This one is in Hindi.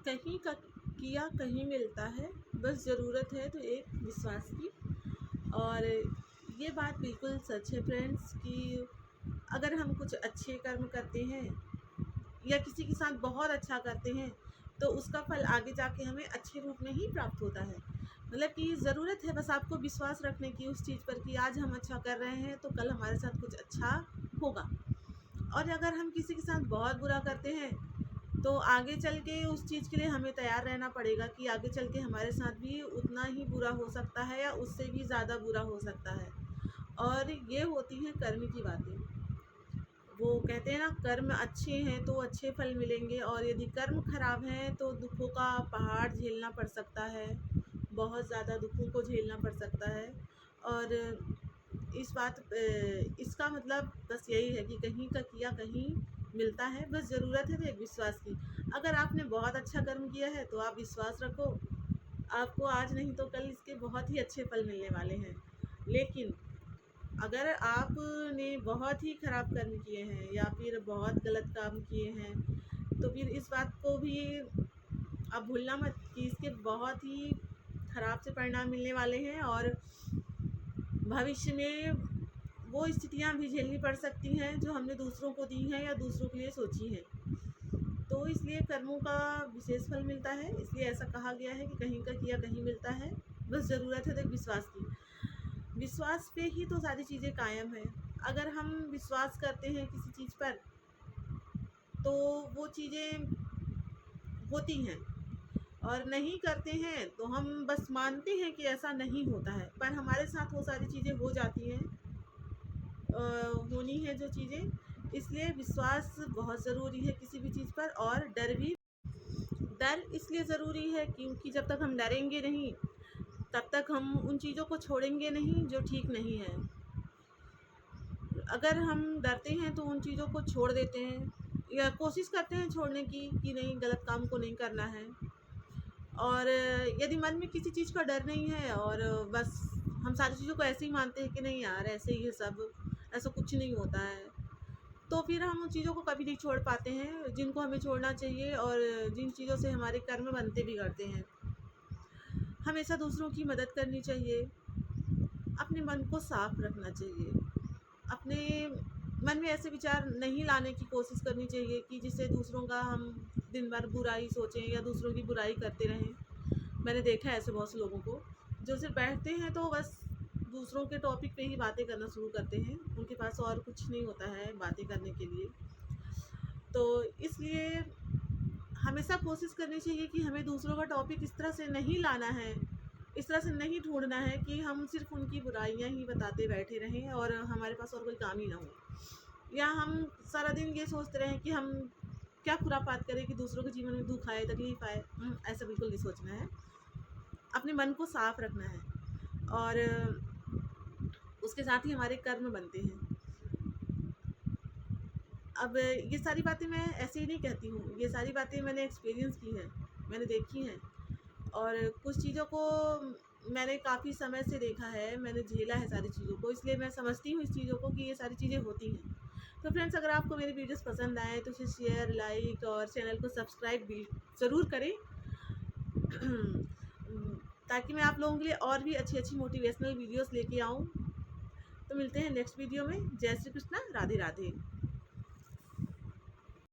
कहीं का किया कहीं मिलता है, बस ज़रूरत है तो एक विश्वास की। और ये बात बिल्कुल सच है फ्रेंड्स कि अगर हम कुछ अच्छे कर्म करते हैं या किसी के साथ बहुत अच्छा करते हैं तो उसका फल आगे जाके हमें अच्छे रूप में ही प्राप्त होता है। मतलब कि ज़रूरत है बस आपको विश्वास रखने की उस चीज़ पर कि आज हम अच्छा कर रहे हैं तो कल हमारे साथ कुछ अच्छा होगा। और अगर हम किसी के साथ बहुत बुरा करते हैं तो आगे चल के उस चीज़ के लिए हमें तैयार रहना पड़ेगा कि आगे चल के हमारे साथ भी उतना ही बुरा हो सकता है या उससे भी ज़्यादा बुरा हो सकता है। और ये होती हैं कर्म की बातें। वो कहते हैं ना, कर्म अच्छे हैं तो अच्छे फल मिलेंगे और यदि कर्म खराब हैं तो दुखों का पहाड़ झेलना पड़ सकता है, बहुत ज़्यादा दुखों को झेलना पड़ सकता है। और इसका मतलब बस यही है कि कहीं का किया कहीं मिलता है, बस ज़रूरत है तो एक विश्वास की। अगर आपने बहुत अच्छा कर्म किया है तो आप विश्वास रखो, आपको आज नहीं तो कल इसके बहुत ही अच्छे फल मिलने वाले हैं। लेकिन अगर आपने बहुत ही खराब कर्म किए हैं या फिर बहुत गलत काम किए हैं तो फिर इस बात को भी आप भूलना मत कि इसके बहुत ही खराब से परिणाम मिलने वाले हैं और भविष्य में वो स्थितियां भी झेलनी पड़ सकती हैं जो हमने दूसरों को दी हैं या दूसरों के लिए सोची हैं। तो इसलिए कर्मों का विशेष फल मिलता है, इसलिए ऐसा कहा गया है कि कहीं का किया कहीं मिलता है, बस ज़रूरत है तो एक विश्वास की। विश्वास पे ही तो सारी चीज़ें कायम हैं। अगर हम विश्वास करते हैं किसी चीज़ पर तो वो चीज़ें होती हैं, और नहीं करते हैं तो हम बस मानते हैं कि ऐसा नहीं होता है, पर हमारे साथ वो सारी चीज़ें हो जाती हैं, होनी है जो चीज़ें। इसलिए विश्वास बहुत ज़रूरी है किसी भी चीज़ पर। और डर इसलिए ज़रूरी है क्योंकि जब तक हम डरेंगे नहीं तब तक हम उन चीज़ों को छोड़ेंगे नहीं जो ठीक नहीं है। अगर हम डरते हैं तो उन चीज़ों को छोड़ देते हैं या कोशिश करते हैं छोड़ने की कि नहीं, गलत काम को नहीं करना है। और यदि मन में किसी चीज़ का डर नहीं है और बस हम सारी चीज़ों को ऐसे ही मानते हैं कि नहीं यार ऐसे ही है सब, ऐसा कुछ नहीं होता है, तो फिर हम उन चीज़ों को कभी नहीं छोड़ पाते हैं जिनको हमें छोड़ना चाहिए। और जिन चीज़ों से हमारे कर्म बनते बिगड़ते हैं, हमेशा दूसरों की मदद करनी चाहिए, अपने मन को साफ रखना चाहिए, अपने मन में ऐसे विचार नहीं लाने की कोशिश करनी चाहिए कि जिससे दूसरों का हम दिन भर बुराई सोचें या दूसरों की बुराई करते रहें। मैंने देखा है ऐसे बहुत से लोगों को जो सिर्फ बैठते हैं तो बस दूसरों के टॉपिक पे ही बातें करना शुरू करते हैं, उनके पास और कुछ नहीं होता है बातें करने के लिए। तो इसलिए हमेशा कोशिश करनी चाहिए कि हमें दूसरों का टॉपिक इस तरह से नहीं लाना है, इस तरह से नहीं ढूंढना है कि हम सिर्फ उनकी बुराइयां ही बताते बैठे रहें और हमारे पास और कोई काम ही ना हो, या हम सारा दिन ये सोचते रहें कि हम क्या खुरापात करें कि दूसरों के जीवन में दुख आए तकलीफ आए। ऐसा बिल्कुल नहीं सोचना है, अपने मन को साफ रखना है और उसके साथ ही हमारे कर्म बनते हैं। अब ये सारी बातें मैं ऐसे ही नहीं कहती हूँ, ये सारी बातें मैंने एक्सपीरियंस की हैं, मैंने देखी हैं। और कुछ चीज़ों को मैंने काफ़ी समय से देखा है, मैंने झेला है सारी चीज़ों को, इसलिए मैं समझती हूँ इस चीज़ों को कि ये सारी चीज़ें होती हैं। तो फ्रेंड्स, अगर आपको मेरी वीडियोस पसंद आए तो उसे शेयर, लाइक और चैनल को सब्सक्राइब भी ज़रूर करें ताकि मैं आप लोगों के लिए और भी अच्छी अच्छी मोटिवेशनल वीडियोस लेके आऊँ। तो मिलते हैं नेक्स्ट वीडियो में। जय श्री कृष्णा, राधे राधे।